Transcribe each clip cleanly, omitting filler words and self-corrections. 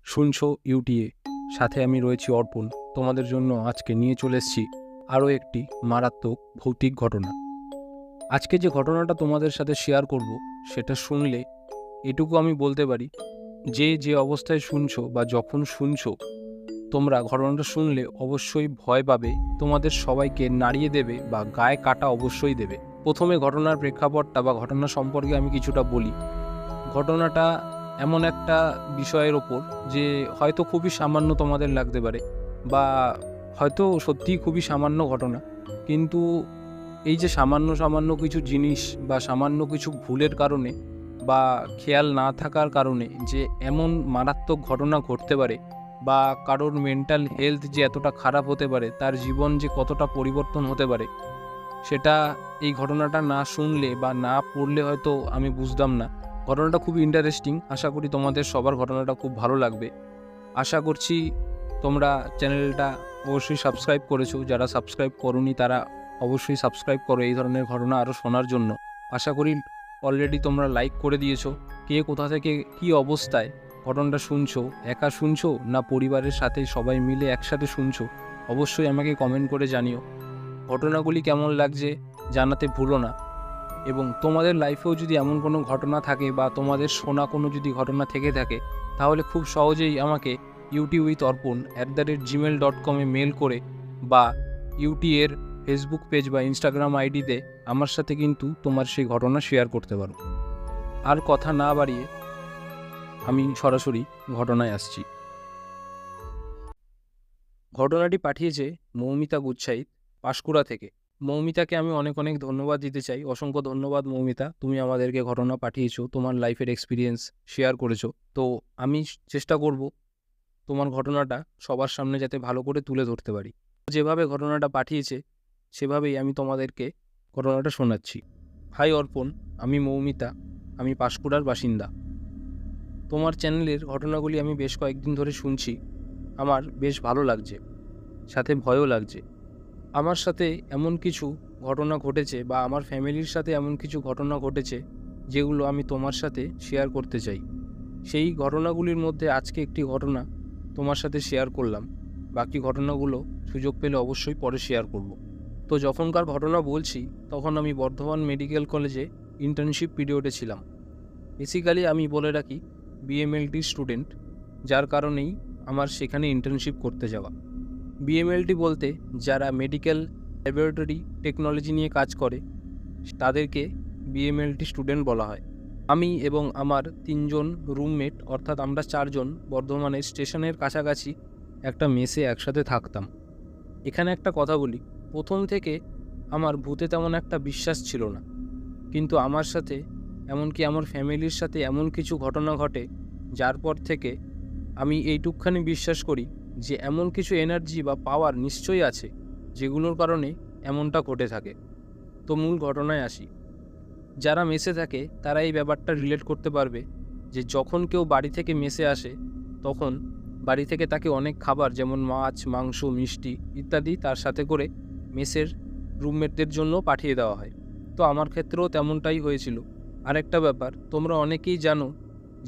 শুনছো ইউটিএ, সাথে আমি রয়েছি অর্পণ। তোমাদের জন্য আজকে নিয়ে চলে এসেছি আরও একটি মারাত্মক ভৌতিক ঘটনা। আজকে যে ঘটনাটা তোমাদের সাথে শেয়ার করব, সেটা শুনলে এটুকু আমি বলতে পারি, যে অবস্থায় শুনছো বা যখন শুনছো, তোমরা ঘটনাটা শুনলে অবশ্যই ভয় পাবে, তোমাদের সবাইকে নাড়িয়ে দেবে বা গায়ে কাটা অবশ্যই দেবে। প্রথমে ঘটনার প্রেক্ষাপটটা বা ঘটনা সম্পর্কে আমি কিছুটা বলি। ঘটনাটা এমন একটা বিষয়ের ওপর যে হয়তো খুবই সামান্য তোমাদের লাগতে পারে, বা হয়তো সত্যিই খুবই সামান্য ঘটনা, কিন্তু এই যে সামান্য সামান্য কিছু জিনিস বা সামান্য কিছু ভুলের কারণে বা খেয়াল না থাকার কারণে যে এমন মারাত্মক ঘটনা ঘটতে পারে, বা কারোর মেন্টাল হেলথ যে এতটা খারাপ হতে পারে, তার জীবন যে কতটা পরিবর্তন হতে পারে, সেটা এই ঘটনাটা না শুনলে বা না পড়লে হয়তো আমি বুঝতাম না। ঘটনাটা খুব ইন্টারেস্টিং। আশা করি তোমাদের সবার ঘটনাটা খুব ভালো লাগবে। আশা করছি তোমরা চ্যানেলটা অবশ্যই সাবস্ক্রাইব করেছো। যারা সাবস্ক্রাইব করোনি তারা অবশ্যই সাবস্ক্রাইব করো এই ধরনের ঘটনা আরও শোনার জন্য। আশা করি অলরেডি তোমরা লাইক করে দিয়েছো। কে কোথা থেকে কী অবস্থায় ঘটনাটা শুনছো, একা শুনছো না পরিবারের সাথে সবাই মিলে একসাথে শুনছো, অবশ্যই আমাকে কমেন্ট করে জানিও। ঘটনাগুলি কেমন লাগছে জানাতে ভুলো না। এবং তোমাদের লাইফেও যদি এমন কোনো ঘটনা থাকে বা তোমাদের শোনা কোনো যদি ঘটনা থেকে থাকে, তাহলে খুব সহজেই আমাকে utuwithorpon@gmail.com মেল করে বা ইউটি এর ফেসবুক পেজ বা ইনস্টাগ্রাম আইডিতে আমার সাথে কিন্তু তোমার সেই ঘটনা শেয়ার করতে পারো। আর কথা না বাড়িয়ে আমি সরাসরি ঘটনায় আসছি। ঘটনাটি পাঠিয়েছে মৌমিতা গুচ্ছাইত, পাঁশকুড়া থেকে। মৌমিতাকে আমি অনেক অনেক ধন্যবাদ দিতে চাই। অসংখ্য ধন্যবাদ মৌমিতা, তুমি আমাদেরকে ঘটনা পাঠিয়েছো, তোমার লাইফের এক্সপিরিয়েন্স শেয়ার করেছো। তো আমি চেষ্টা করব তোমার ঘটনাটা সবার সামনে যাতে ভালো করে তুলে ধরতে পারি। যেভাবে ঘটনাটা পাঠিয়েছে সেভাবেই আমি তোমাদেরকে ঘটনাটা শোনাচ্ছি। হাই অর্পণ, আমি মৌমিতা, আমি পাঁশকুড়ার বাসিন্দা। তোমার চ্যানেলের ঘটনাগুলি আমি বেশ কয়েকদিন ধরে শুনছি। আমার বেশ ভালো লাগছে, সাথে ভয়ও লাগছে। আমার সাথে এমন কিছু ঘটনা ঘটেছে বা আমার ফ্যামিলির সাথে এমন কিছু ঘটনা ঘটেছে যেগুলো আমি তোমার সাথে শেয়ার করতে চাই। সেই ঘটনাগুলির মধ্যে আজকে একটি ঘটনা তোমার সাথে শেয়ার করলাম। বাকি ঘটনাগুলো সুযোগ পেলে অবশ্যই পরে শেয়ার করব। তো যখনকার ঘটনা বলছি, তখন আমি বর্ধমান মেডিকেল কলেজে ইন্টার্নশিপ পিরিয়ডে ছিলাম। বেসিক্যালি আমি বলে রাখি বিএমএলটি স্টুডেন্ট, যার কারণেই আমার সেখানে ইন্টার্নশিপ করতে যাওয়া। বিএমএলটি বলতে যারা মেডিকেল ল্যাবরেটরি টেকনোলজি নিয়ে কাজ করে তাদেরকে বিএমএলটি স্টুডেন্ট বলা হয়। আমি এবং আমার 3জন রুমমেট, অর্থাৎ আমরা 4জন বর্ধমানের স্টেশনের কাছাকাছি একটা মেসে একসাথে থাকতাম। এখানে একটা কথা বলি, প্রথম থেকে আমার ভূতে তেমন একটা বিশ্বাস ছিল না, কিন্তু আমার সাথে এমনকি আমার ফ্যামিলির সাথে এমন কিছু ঘটনা ঘটে যার পর থেকে আমি এইটুকখানি বিশ্বাস করি যে এমন কিছু এনার্জি বা পাওয়ার নিশ্চয়ই আছে যেগুলোর কারণে এমনটা ঘটে থাকে। তো মূল ঘটনায় আসি। যারা মেসে থাকে তারা এই ব্যাপারটা রিলেট করতে পারবে যে যখন কেউ বাড়ি থেকে মেসে আসে, তখন বাড়ি থেকে তাকে অনেক খাবার যেমন মাছ, মাংস, মিষ্টি ইত্যাদি তার সাথে করে মেসের রুমমেটদের জন্য পাঠিয়ে দেওয়া হয়। তো আমার ক্ষেত্রেও তেমনটাই হয়েছিল। আরেকটা ব্যাপার, তোমরা অনেকেই জানো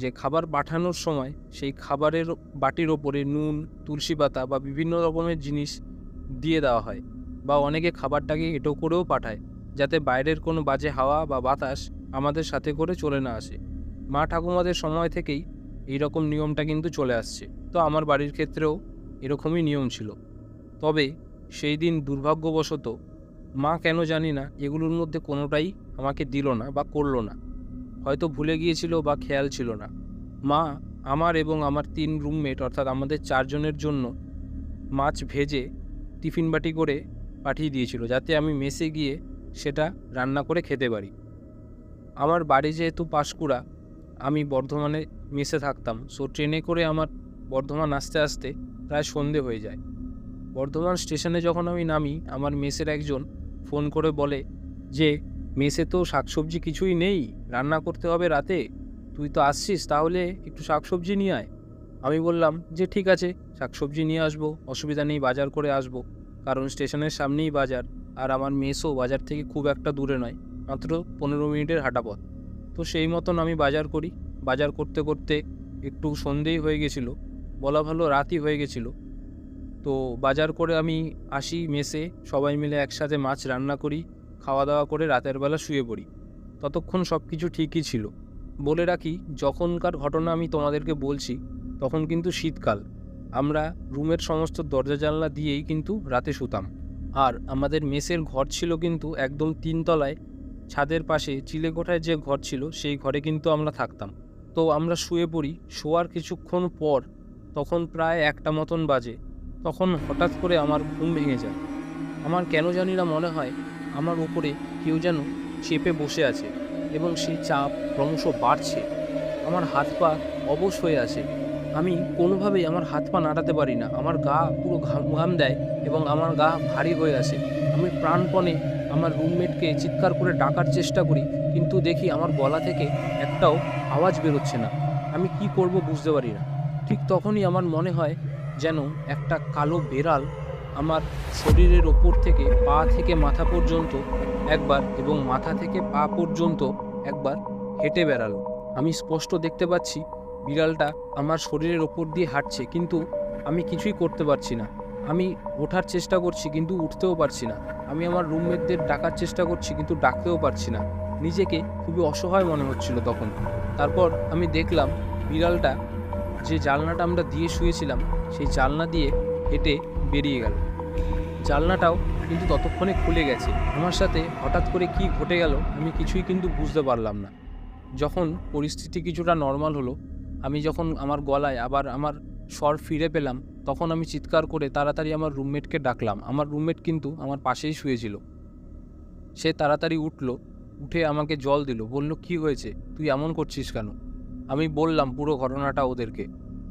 যে খাবার পাঠানোর সময় সেই খাবারের বাটির ওপরে নুন, তুলসী পাতা বা বিভিন্ন রকমের জিনিস দিয়ে দেওয়া হয়, বা অনেকে খাবারটাকে এঁটো করেও পাঠায় যাতে বাইরের কোনো বাজে হাওয়া বা বাতাস আমাদের সাথে করে চলে না আসে। মা ঠাকুমাদের সময় থেকেই এই রকম নিয়মটা কিন্তু চলে আসছে। তো আমার বাড়ির ক্ষেত্রেও এরকমই নিয়ম ছিল। তবে সেই দিন দুর্ভাগ্যবশত মা কেন জানি না এগুলোর মধ্যে কোনোটাই আমাকে দিল না বা করলো না। হয়তো ভুলে গিয়েছিল বা খেয়াল ছিল না। মা আমার এবং আমার 3 রুমমেট অর্থাৎ আমাদের 4জনের জন্য মাছ ভেজে টিফিন বাটি করে পাঠিয়ে দিয়েছিল যাতে আমি মেসে গিয়ে সেটা রান্না করে খেতে পারি। আমার বাড়ি যেহেতু পাঁশকুড়া, আমি বর্ধমানে মেসে থাকতাম, সো ট্রেনে করে আমার বর্ধমান আসতে আসতে প্রায় সন্ধে হয়ে যায়। বর্ধমান স্টেশনে যখন আমি নামি, আমার মেসের একজন ফোন করে বলে যে মেসে তো শাকসবজি কিছুই নেই, রান্না করতে হবে রাতে, তুই তো আসছিস, তাহলে একটু শাকসবজি নিয়ে আয়। আমি বললাম যে ঠিক আছে, শাকসবজি নিয়ে আসবো, অসুবিধা নেই, বাজার করে আসবো, কারণ স্টেশনের সামনেই বাজার, আর আমার মেসও বাজার থেকে খুব একটা দূরে নয়, মাত্র 15 মিনিটের হাঁটা পথ। তো সেই মতন আমি বাজার করি। বাজার করতে করতে একটু সন্ধেই হয়ে গেছিলো। বলা ভালো রাতই হয়ে গেছিলো। তো বাজার করে আমি আসি মেসে, সবাই মিলে একসাথে মাছ রান্না করি, খাওয়া দাওয়া করে রাতের বেলা শুয়ে পড়ি। ততক্ষণ সব কিছু ঠিকই ছিল। বলে রাখি, যখনকার ঘটনা আমি তোমাদেরকে বলছি তখন কিন্তু শীতকাল। আমরা রুমের সমস্ত দরজা জানলা দিয়েই কিন্তু রাতে শুতাম। আর আমাদের মেসের ঘর ছিল কিন্তু একদম 3 তলায়, ছাদের পাশে চিলেকোঠায় যে ঘর ছিল সেই ঘরে কিন্তু আমরা থাকতাম। তো আমরা শুয়ে পড়ি, শোয়ার কিছুক্ষণ পর তখন প্রায় 1টা মতন বাজে। তখন হঠাৎ করে আমার ঘুম ভেঙে যায়। আমার কেন জানি না মনে হয় আমার উপরে কেউ যেন চেপে বসে আছে এবং সেই চাপ ক্রমশ বাড়ছে। আমার হাত পা অবশ হয়ে আছে। আমি কোনোভাবেই আমার হাত পা নাড়াতে পারি না। আমার গা পুরো ঘাম ঘাম দেয় এবং আমার গা ভারী হয়ে আসে। আমি প্রাণপণে আমার রুমমেটকে চিৎকার করে ডাকার চেষ্টা করি, কিন্তু দেখি আমার গলা থেকে একটাও আওয়াজ বেরোচ্ছে না। আমি কি করব বুঝতে পারি না। ঠিক তখনই আমার মনে হয় যেন একটা কালো বেড়াল আমার শরীরের ওপর থেকে পা থেকে মাথা পর্যন্ত একবার এবং মাথা থেকে পা পর্যন্ত একবার হেঁটে বেড়ালো। আমি স্পষ্ট দেখতে পাচ্ছি বিড়ালটা আমার শরীরের ওপর দিয়ে হাঁটছে, কিন্তু আমি কিছুই করতে পারছি না। আমি ওঠার চেষ্টা করছি কিন্তু উঠতেও পারছি না। আমি আমার রুমমেটদের ডাকার চেষ্টা করছি কিন্তু ডাকতেও পারছি না। নিজেকে খুবই অসহায় মনে হচ্ছিল তখন। তারপর আমি দেখলাম বিড়ালটা যে জানলাটা আমরা দিয়ে শুয়েছিলাম সেই জানলা দিয়ে হেঁটে বেরিয়ে গেল। জানলাটাও কিন্তু ততক্ষণে খুলে গেছে। আমার সাথে হঠাৎ করে কি ঘটে গেল আমি কিছুই কিন্তু বুঝতে পারলাম না। যখন পরিস্থিতি কিছুটা নর্মাল হলো, আমি যখন আমার গলায় আবার আমার স্বর ফিরে পেলাম, তখন আমি চিৎকার করে তাড়াতাড়ি আমার রুমমেটকে ডাকলাম। আমার রুমমেট কিন্তু আমার পাশেই শুয়েছিল। সে তাড়াতাড়ি উঠল, উঠে আমাকে জল দিল। বলল, "কি হয়েছে? তুই এমন করছিস কেন?" আমি বললাম পুরো ঘটনাটা ওদেরকে।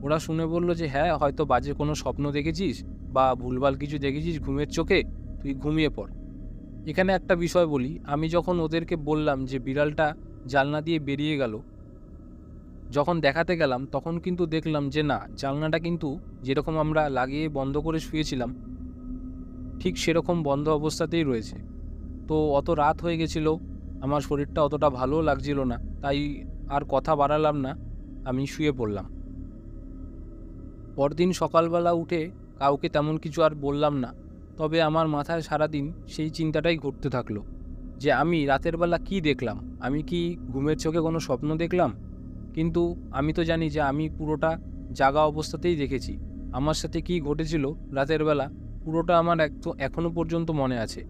ওরা শুনে বলল যে, "হ্যাঁ, হয়তো বাজে কোনো স্বপ্ন দেখেছিস বা ভুলভাল কিছু দেখেছিস ঘুমের চোখে, তুই ঘুমিয়ে পড়।" এখানে একটা বিষয় বলি, আমি যখন ওদেরকে বললাম যে বিড়ালটা জানলা দিয়ে বেরিয়ে গেল, যখন দেখাতে গেলাম তখন কিন্তু দেখলাম যে না, জানলাটা কিন্তু যেরকম আমরা লাগিয়ে বন্ধ করে শুয়েছিলাম ঠিক সেরকম বন্ধ অবস্থাতেই রয়েছে। তো অত রাত হয়ে গেছিল, আমার শরীরটা অতটা ভালোও লাগছিল না, তাই আর কথা বাড়ালাম না, আমি শুয়ে পড়লাম। পরদিন সকালবেলা উঠে কাউকে তেমন কিছু আর বললাম না। তবে আমার মাথায় সারাদিন সেই চিন্তাটাই ঘুরতে থাকলো যে আমি রাতের বেলা কি দেখলাম? আমি কি ঘুমের চোখে কোনো স্বপ্ন দেখলাম? কিন্তু আমি তো জানি যে আমি পুরোটা জাগা অবস্থাতেই দেখেছি। আমার সাথে কি ঘটেছিল রাতের বেলা পুরোটা আমার এখনো পর্যন্ত মনে আছে।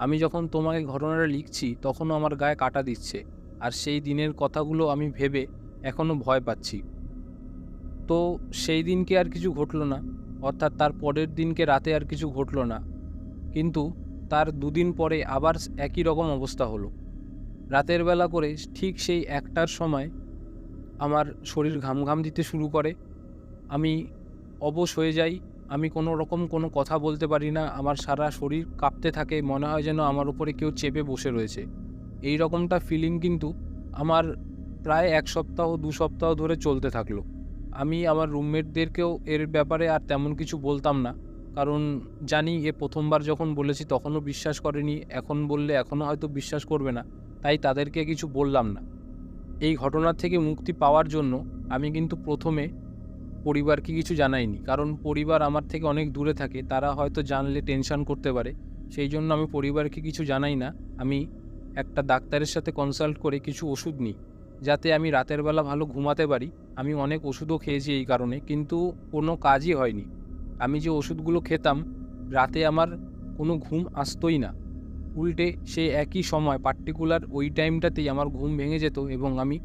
আমি যখন তোমাকে ঘটনাটা লিখছি তখনও আমার গায়ে কাঁটা দিচ্ছে। আর সেই দিনের কথাগুলো আমি ভেবে এখনও ভয় পাচ্ছি। তো সেই দিনকে আর কিছু ঘটল না, অর্থাৎ তার পরের দিনকে রাতে আর কিছু ঘটল না। কিন্তু তার 2 দিন পরে আবার একই রকম অবস্থা হলো। রাতের বেলা করে ঠিক সেই 1টার সময় আমার শরীর ঘাম ঘাম দিতে শুরু করে। আমি অবশ হয়ে যাই। আমি কোনো রকম কোনো কথা বলতে পারি না। আমার সারা শরীর কাঁপতে থাকে। মনে হয় যেন আমার উপরে কেউ চেপে বসে রয়েছে। এই রকমটা ফিলিং কিন্তু আমার প্রায় 1 সপ্তাহ 2 সপ্তাহ ধরে চলতে থাকলো। আমি আমার রুমমেটদেরকেও এর ব্যাপারে আর তেমন কিছু বলতাম না। কারণ জানি এ ১ম বার যখন বলেছি তখনও বিশ্বাস করেনি। এখন বললে এখনও হয়তো বিশ্বাস করবে না। তাই তাদেরকে কিছু বললাম না। এই ঘটনার থেকে মুক্তি পাওয়ার জন্য আমি কিন্তু ১ম-এ পরিবারকে কিছু জানাইনি। কারণ পরিবার আমার থেকে অনেক দূরে থাকে। তারা হয়তো জানলে টেনশন করতে পারে। সেই জন্য আমি পরিবারকে কিছু জানাই না। আমি একটা ডাক্তারের সাথে কনসাল্ট করে কিছু ওষুধ নিই, যাতে আমি রাতের বেলা ভালো ঘুমাতে পারি। আমি অনেক ওষুধও খেয়েছি এই কারণে, কিন্তু কোনো কাজই হয়নি। আমি যে ওষুধগুলো খেতাম, রাতে আমার কোনো ঘুম আসতই না। উল্টে সেই একই সময় পার্টিকুলার ওই টাইমটাতেই আমার ঘুম ভেঙে যেত এবং আমি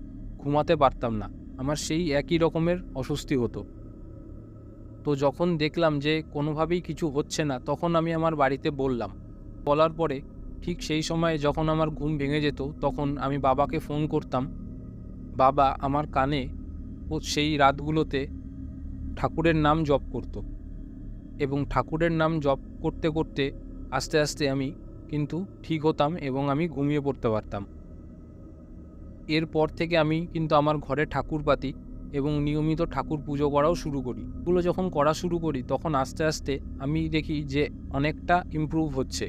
ঘুমাতে পারতাম না। আমার সেই একই রকমের অস্বস্তি হতো। তো যখন দেখলাম যে কোনোভাবেই কিছু হচ্ছে না, তখন আমি আমার বাড়িতে বললাম। বলার পরে ঠিক সেই সময় যখন আমার ঘুম ভেঙে যেত, তখন আমি বাবাকে ফোন করতাম। বাবা আমার কানে সেই রাতগুলোতে ঠাকুরের নাম জপ করত এবং ঠাকুরের নাম জপ করতে করতে আস্তে আস্তে আমি কিন্তু ঠিক হতাম এবং আমি ঘুমিয়ে পড়তে পারতাম। এরপর থেকে আমি কিন্তু আমার ঘরে ঠাকুর পাতি এবং নিয়মিত ঠাকুর পুজো করাও শুরু করি। এগুলো যখন করা শুরু করি তখন আস্তে আস্তে আমি দেখি যে অনেকটা ইমপ্রুভ হচ্ছে।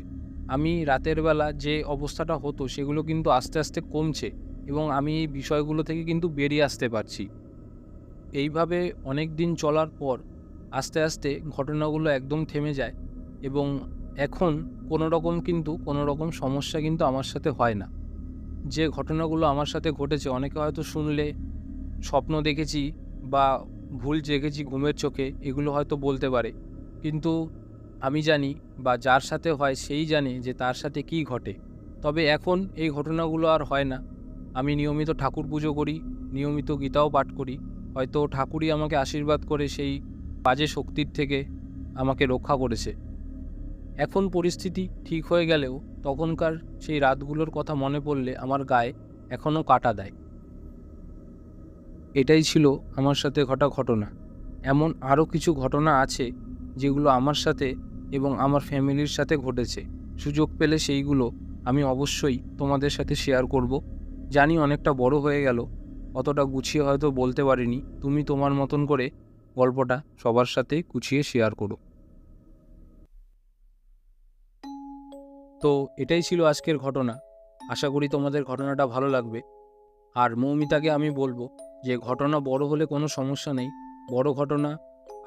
আমি রাতের বেলা যে অবস্থাটা হতো সেগুলো কিন্তু আস্তে আস্তে কমছে এবং আমি এই বিষয়গুলো থেকে কিন্তু বেরিয়ে আসতে পারছি। এইভাবে অনেক দিন চলার পর আস্তে আস্তে ঘটনাগুলো একদম থেমে যায় এবং এখন কোনো রকম সমস্যা কিন্তু আমার সাথে হয় না। যে ঘটনাগুলো আমার সাথে ঘটেছে, অনেকে হয়তো শুনলে স্বপ্ন দেখেছি বা ভুল জেগেছি ঘুমের চোখে, এগুলো হয়তো বলতে পারে। কিন্তু আমি জানি বা যার সাথে হয় সেই জানে যে তার সাথে কী ঘটে। তবে এখন এই ঘটনাগুলো আর হয় না। আমি নিয়মিত ঠাকুর পুজো করি, নিয়মিত গীতাও পাঠ করি। হয়তো ঠাকুরই আমাকে আশীর্বাদ করে সেই বাজে শক্তির থেকে আমাকে রক্ষা করেছে। এখন পরিস্থিতি ঠিক হয়ে গেলেও তখনকার সেই রাতগুলোর কথা মনে পড়লে আমার গায়ে এখনও কাঁটা দেয়। এটাই ছিল আমার সাথে ঘটা ঘটনা। এমন আরও কিছু ঘটনা আছে যেগুলো আমার সাথে এবং আমার ফ্যামিলির সাথে ঘটেছে। সুযোগ পেলে সেইগুলো আমি অবশ্যই তোমাদের সাথে শেয়ার করব। জানি অনেকটা বড় হয়ে গেল, অতটা গুছিয়ে হয়তো বলতে পারিনি। তুমি তোমার মতন করে গল্পটা সবার সাথে গুছিয়ে শেয়ার করো। তো এটাই ছিল আজকের ঘটনা। আশা করি তোমাদের ঘটনাটা ভালো লাগবে। আর মৌমিতাকে আমি বলবো যে ঘটনা বড় হলে কোনো সমস্যা নেই। বড় ঘটনা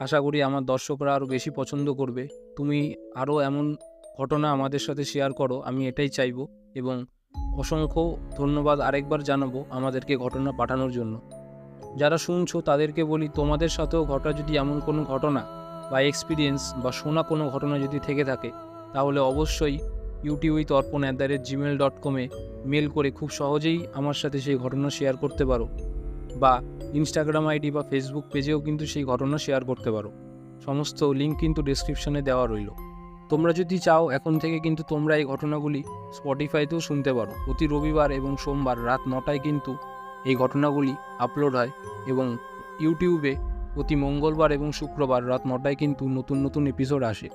আশা করি আমার দর্শকরা আরও বেশি পছন্দ করবে। তুমি আরও এমন ঘটনা আমাদের সাথে শেয়ার করো, আমি এটাই চাইবো। এবং অসংখ্য ধন্যবাদ আরেকবার জানাবো আমাদেরকে ঘটনা পাঠানোর জন্য। যারা শুনছো তাদেরকে বলি, তোমাদের সাথেও ঘটা যদি এমন কোনো ঘটনা বা এক্সপিরিয়েন্স বা শোনা কোনো ঘটনা যদি থেকে থাকে, তাহলে অবশ্যই youtube@gmail.com মেল করে খুব সহজেই আমার সাথে সেই ঘটনা শেয়ার করতে পারো। বা ইনস্টাগ্রাম আইডি বা ফেসবুক পেজেও কিন্তু সেই ঘটনা শেয়ার করতে পারো। সমস্ত লিঙ্ক কিন্তু ডেসক্রিপশনে দেওয়া রইল। তোমরা যদি চাও এখন থেকে কিন্তু তোমরা এই ঘটনাগুলি স্পটিফাইতেও শুনতে পারো। প্রতি রবিবার এবং সোমবার রাত 9টায় কিন্তু এই ঘটনাগুলি আপলোড হয় এবং ইউটিউবে প্রতি মঙ্গলবার এবং শুক্রবার রাত 9টায় কিন্তু নতুন নতুন এপিসোড আসে।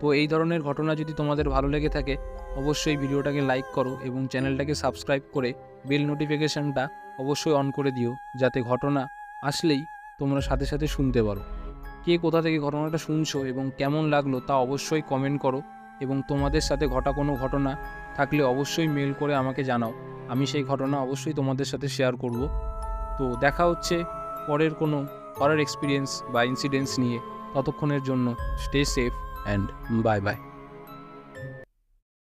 তো এই ধরনের ঘটনা যদি তোমাদের ভালো লেগে থাকে, অবশ্যই ভিডিওটাকে লাইক করো এবং চ্যানেলটাকে সাবস্ক্রাইব করে বেল নোটিফিকেশানটা অবশ্যই অন করে দিও, যাতে ঘটনা আসলেই তোমরা সাথে সাথে শুনতে পারো। কে কোথা থেকে ঘটনাটা শুনছো এবং কেমন লাগলো তা অবশ্যই কমেন্ট করো। এবং তোমাদের সাথে ঘটা কোনো ঘটনা থাকলে অবশ্যই মেল করে আমাকে জানাও। আমি সেই ঘটনা অবশ্যই তোমাদের সাথে শেয়ার করব। তো দেখা হচ্ছে পরের কোনো হরর এক্সপিরিয়েন্স বা ইনসিডেন্টস নিয়ে। ততক্ষণের জন্য stay safe and bye bye.